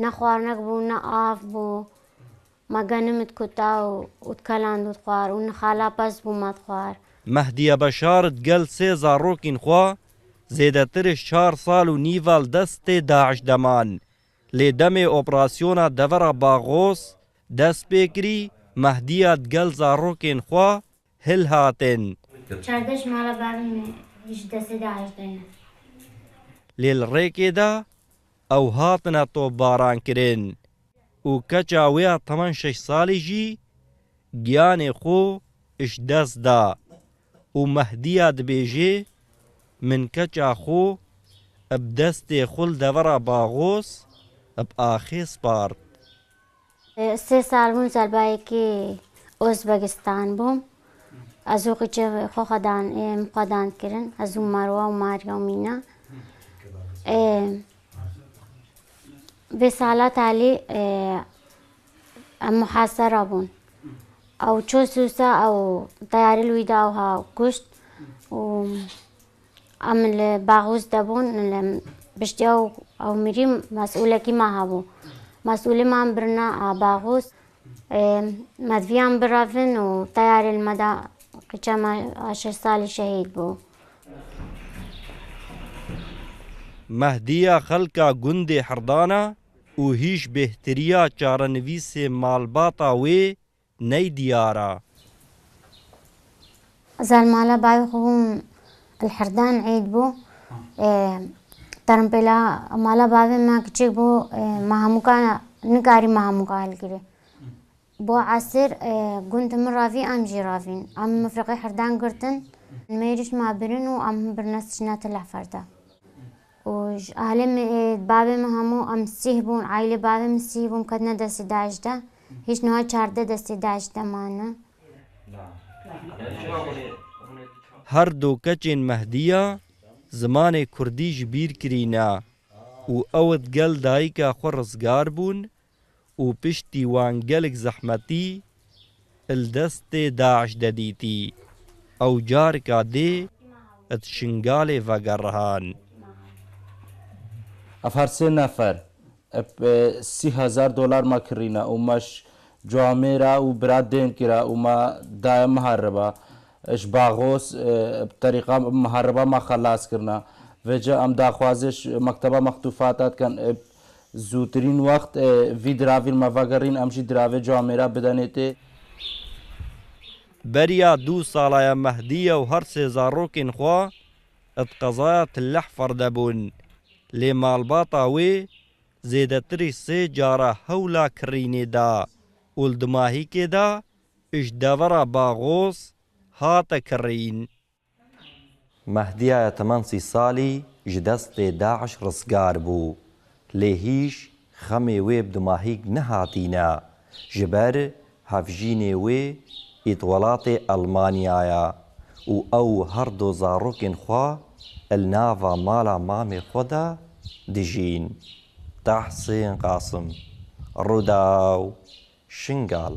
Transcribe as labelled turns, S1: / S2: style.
S1: نه خواردنەک بوو نه ئاو بوو مەگەنمت کوتا و تکەلاند خوار و نەخالا پەس بوو مەت خوار.
S2: مەهدیە بەشارت گەل سێ زاڕۆکین خوا زێدەترش 4 ساڵ و نیڤال دەستێ داعش دەمان لێ دەمێ ئۆپراسیۆنا دەڤەرا باغۆس دەست پێکری مەهدیە گەل زاڕۆکên خوا هل هاتن.
S1: چاردەش ماڵە بابم هیچ دەستێ داعش دەنە.
S2: لێ ڕێکێدا ئەو هاتنە تۆپبارانکردن و کەچا وێ تەمەن 6 ساڵیژی گیانێ خۆ ئش دەستدا و مەهدیە دبێژێ من کەچا خۆ ئەب دەستێ خول دەڤەرا باغۆس ئەب ئاخێ سپارد.
S1: 3 ساڵ بووم سەربایەکی ئۆزبەکستان بووم ئەزوو قیچە خۆخەدان خۆدانکردن ئەزوو مەروە و ماریە و مینە بێ ساڵە تالی ئەم محاسەرە بوون ئەو چۆ سووسە ئەو تەیاری لوویدا و هاو کوشت و ئەم لە باغوس دەبوون لە پشتیا و ئەو میری مەسئولەکی ما هەبوو مەسئولیمان برنە باغوس مەدڤیان برەڤن و تەیاری لمەدا قیچەمە 6 ساڵی شەهید بوو.
S2: مەهدیە خەڵکا گوندێ حردانە و هیچ بێهتریە چارەنویسێ ماڵباتا وێ نەی دیارە.
S1: زەلمالە باوی خۆم الحردان عید بوو تەرمپێلا ماڵە باوێمە کچێک بوو مە هەمووکە نکاری مە هەمووکە هەلگرێ بۆ عەسر گوندم ڕاوی ئەمژی ڕاوین ئەم مفرەقەی حردان گرتن مێریش مابرن و ئەم برنە چنەتە لەفەردە و ئالێ باوێمە هەموو ئەم سیح بوون عایلێ باوێم سیح بووم کەتنە دەستی داعشدا هیچ نەوە 14 دەستی داعش دەمانە.
S2: هەردوو کەچێن مەهدیە زمانێ کوردیش بیر کرینە و ئەوت گەل دایکە خۆ ڕزگار بوون و پشتی وان گەلک زەحمەتی دەستێ داعش دەدیتی ئەو جارکا دێ ئەت شنگالێ ڤەگەڕهان.
S3: ئەف هەر سێ نەفەر 30,000 دۆلار ما کڕینە و مەش جوامێرا و برا دێن کرا و ما دایە مەهارەبە اش باغۆس بطریقا مەهارەبە ما خەلاس کردنا vêca em daxwazîş mekteba mextûfatat kan zûtirîn wext vî diravîn me vegerîn em jî diravê camêra bidenê tê.
S2: Beriya 2 salaya Mehdiye û her sê zarokên xwe ed qezaya Tillehfer de bûn. Lê malbata wê zêdetirî 3 cara hewla kirînê da û li dimahîkê de ji devera Baghos hate kirîn. Mehdiya temen 30 salî ji destê Daeş rizgar bû. Lê hîş xemê wê bi dimahîk nehatîne ji ber hevjînê wê ît welatê Almanyaya û ew her du zarokên xwe li nava mala mamê xwe de dijîn. Tehsîn Qasım, Rûdaw, Şingal.